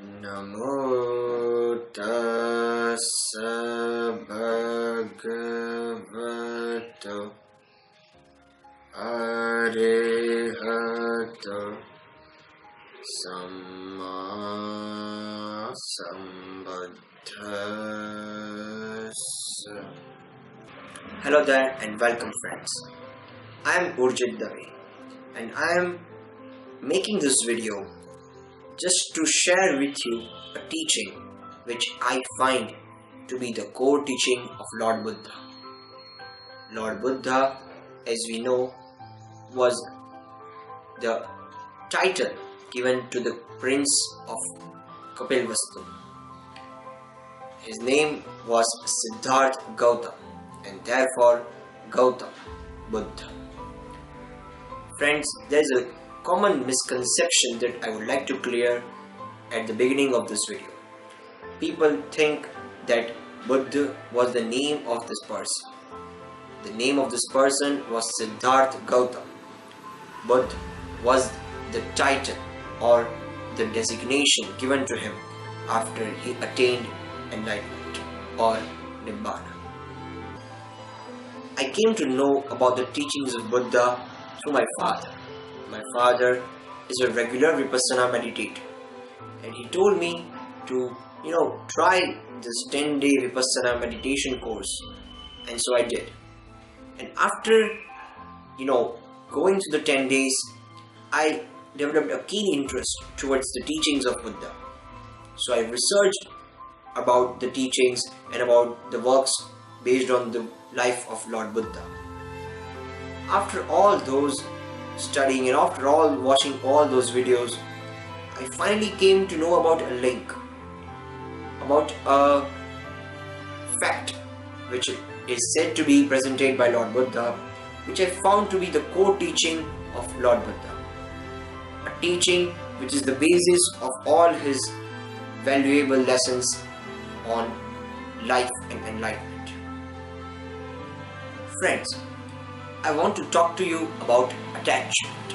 Namo tassa bhagavato arahato samma sambuddhassa. Hello there and welcome friends. I am Urjit Dave and I am making this video just to share with you a teaching which I find to be the core teaching of Lord Buddha. Lord Buddha, as we know, was the title given to the prince of Kapilvastu. His name was Siddhartha Gautama and therefore Gautama Buddha. Friends, there is a common misconception that I would like to clear at the beginning of this video. People think that Buddha was the name of this person. The name of this person was Siddhartha Gautama. Buddha was the title or the designation given to him after he attained enlightenment or Nibbana. I came to know about the teachings of Buddha through my father. My father is a regular Vipassana meditator and he told me to try this 10-day Vipassana meditation course, and so I did. And after going through the 10 days, I developed a keen interest towards the teachings of Buddha. So I researched about the teachings and about the works based on the life of Lord Buddha. After all those studying and after all watching all those videos, I finally came to know about a link, about a fact which is said to be presented by Lord Buddha, which I found to be the core teaching of Lord Buddha. A teaching which is the basis of all his valuable lessons on life and enlightenment. Friends, I want to talk to you about attachment.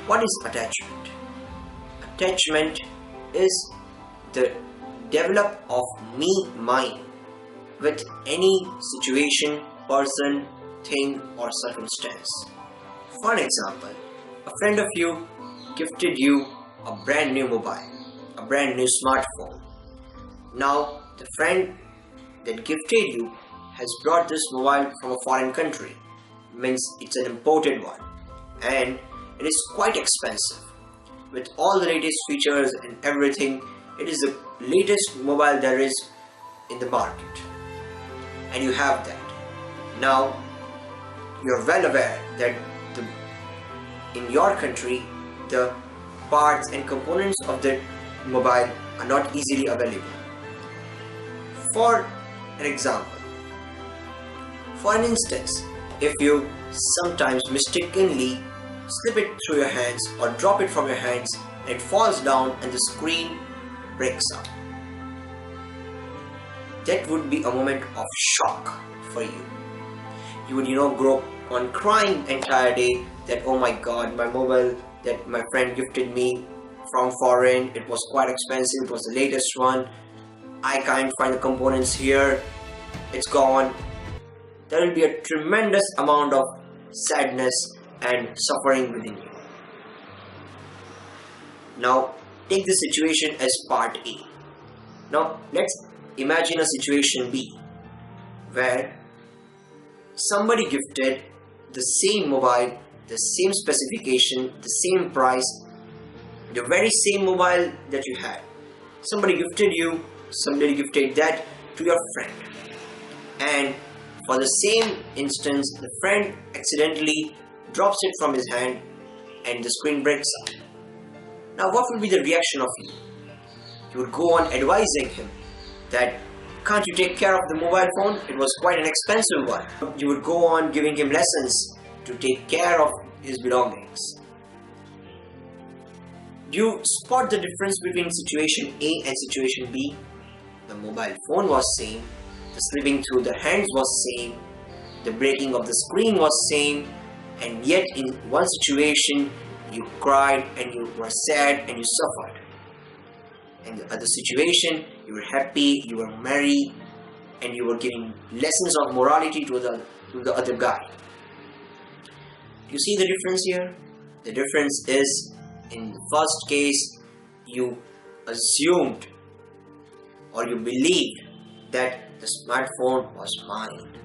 What is attachment? Attachment is the develop of me-mine with any situation, person, thing or circumstance. For an example, a friend of you gifted you a brand new mobile, a brand new smartphone. Now, the friend that gifted you has brought this mobile from a foreign country. Means it's an imported one and it is quite expensive with all the latest features and everything. It is the latest mobile there is in the market and you have that. Now you're well aware that in your country the parts and components of the mobile are not easily available. For an example, for an instance, if you sometimes mistakenly slip it through your hands or drop it from your hands and it falls down and the screen breaks up, that would be a moment of shock for you. You would go on crying the entire day that, oh my god, my mobile that my friend gifted me from foreign, it was quite expensive, it was the latest one, I can't find the components here, it's gone. There will be a tremendous amount of sadness and suffering within you. Now, take this situation as part A. Now, let's imagine a situation B, where somebody gifted the same mobile, the same specification, the same price, the very same mobile that you had. Somebody gifted that to your friend. And for the same instance, the friend accidentally drops it from his hand and the screen breaks up. Now what will be the reaction of you? You would go on advising him that, can't you take care of the mobile phone? It was quite an expensive one. You would go on giving him lessons to take care of his belongings. Do you spot the difference between situation A and situation B? The mobile phone was same, the slipping through the hands was same, the breaking of the screen was same, and yet in one situation you cried and you were sad and you suffered. and the other situation you were happy, you were merry, and you were giving lessons of morality to the other guy. You see the difference here? The difference is, in the first case, you assumed or you believed that the smartphone was mine.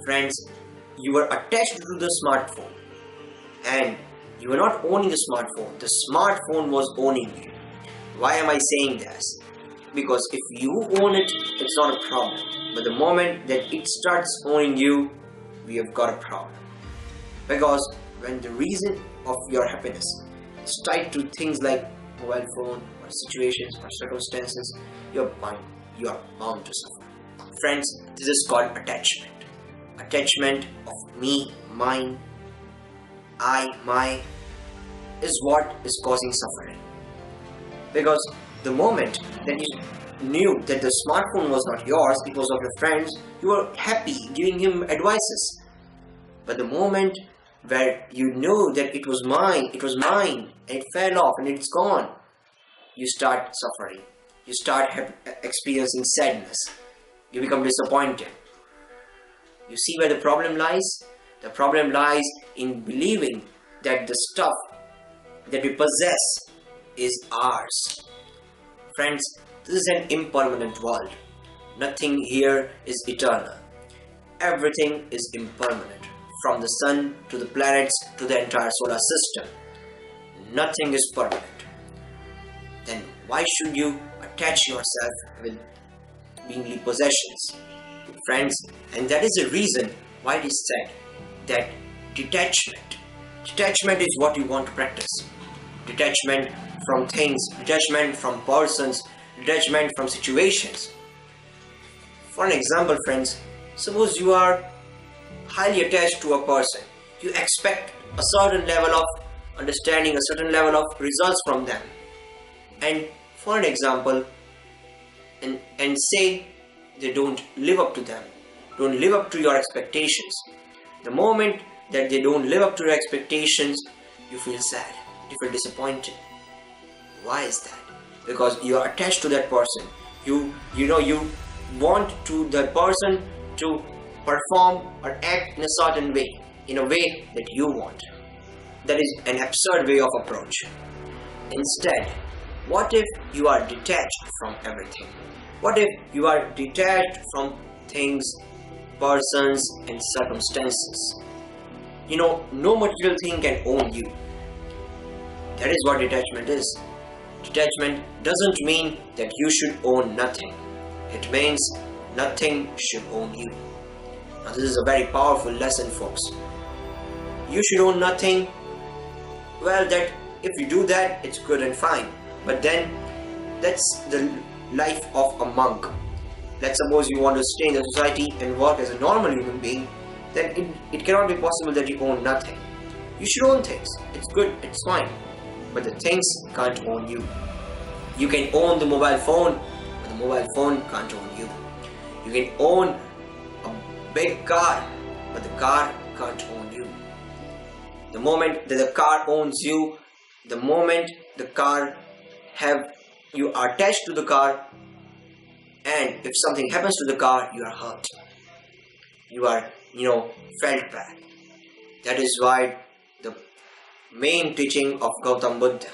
Friends, you were attached to the smartphone and you were not owning the smartphone. The smartphone was owning you. Why am I saying this? Because if you own it, it's not a problem. But the moment that it starts owning you, we have got a problem. Because when the reason of your happiness is tied to things like mobile phone or situations or circumstances, you are bound to suffer. Friends, this is called attachment. Attachment of me, mine, I, my is what is causing suffering. Because the moment that you knew that the smartphone was not yours, it was of your friends, you were happy giving him advices. But the moment where you know that it was mine, and it fell off and it's gone, you start suffering. You start experiencing sadness. You become disappointed. You see where the problem lies? The problem lies in believing that the stuff that we possess is ours. Friends, this is an impermanent world. Nothing here is eternal. Everything is impermanent. From the sun to the planets to the entire solar system. Nothing is permanent. Then why should you attach yourself with beingly possessions? Friends, and that is the reason why it is said that detachment is what you want to practice. Detachment from things, detachment from persons, detachment from situations. For an example, friends, suppose you are highly attached to a person. You expect a certain level of understanding, a certain level of results from them. And for an example, and say they don't live up to them, don't live up to your expectations. The moment that they don't live up to your expectations, you feel sad, you feel disappointed. Why is that? Because you are attached to that person. You want to that person to perform or act in a certain way, in a way that you want. That is an absurd way of approach. Instead, what if you are detached from everything? What if you are detached from things, persons, and circumstances? No material thing can own you. That is what detachment is. Detachment doesn't mean that you should own nothing. It means nothing should own you. Now, this is a very powerful lesson, folks. You should own nothing. Well, that if you do that, it's good and fine. But then, that's the life of a monk. Let's suppose you want to stay in the society and work as a normal human being, then it cannot be possible that you own nothing. You should own things. It's good, it's fine. But the things can't own you. You can own the mobile phone, but the mobile phone can't own you. You can own a big car, but the car can't own you. The moment that the car owns you, the moment the car you are attached to the car, and if something happens to the car, you are hurt. You are, felt bad. That is why the main teaching of Gautam Buddha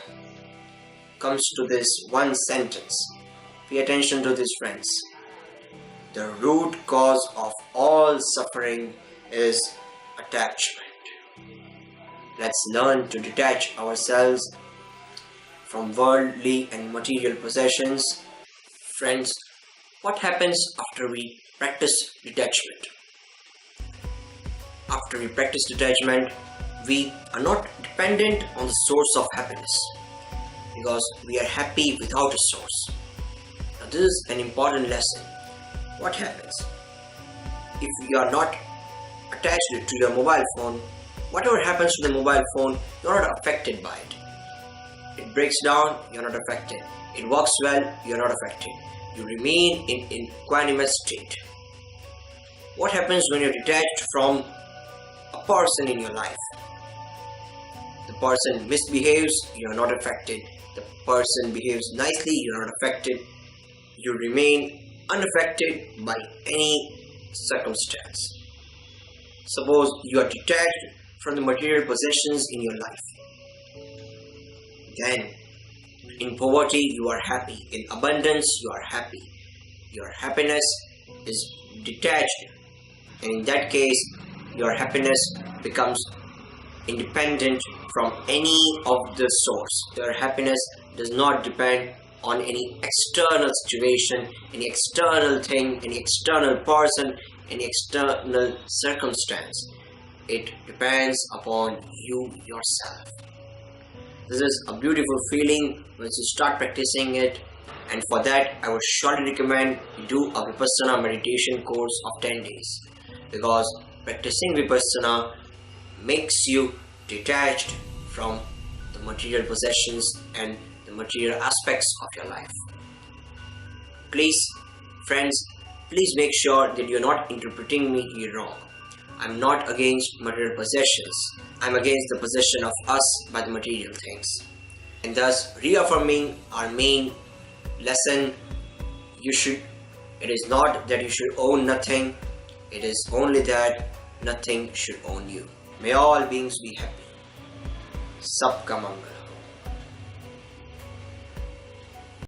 comes to this one sentence. Pay attention to this, friends. The root cause of all suffering is attachment. Let's learn to detach ourselves from worldly and material possessions. Friends, what happens after we practice detachment? After we practice detachment, we are not dependent on the source of happiness because we are happy without a source. Now, this is an important lesson. What happens? If you are not attached to your mobile phone, whatever happens to the mobile phone, you are not affected by it. It breaks down, you are not affected. It works well, you are not affected. You remain in equanimous state. What happens when you are detached from a person in your life? The person misbehaves, you are not affected. the person behaves nicely, you're not affected. You remain unaffected by any circumstance. Suppose you are detached from the material possessions in your life. Then, in poverty, you are happy. In abundance, you are happy. Your happiness is detached. And in that case, your happiness becomes independent from any of the source. Your happiness does not depend on any external situation, any external thing, any external person, any external circumstance. It depends upon you yourself. This is a beautiful feeling once you start practicing it, and for that I would surely recommend you do a Vipassana meditation course of 10 days, because practicing Vipassana makes you detached from the material possessions and the material aspects of your life. Please, friends, please make sure that you're not interpreting me wrong. I'm not against material possessions. I'm against the possession of us by the material things. And thus, reaffirming our main lesson, it is not that you should own nothing, it is only that nothing should own you. May all beings be happy. Sabka Mangal.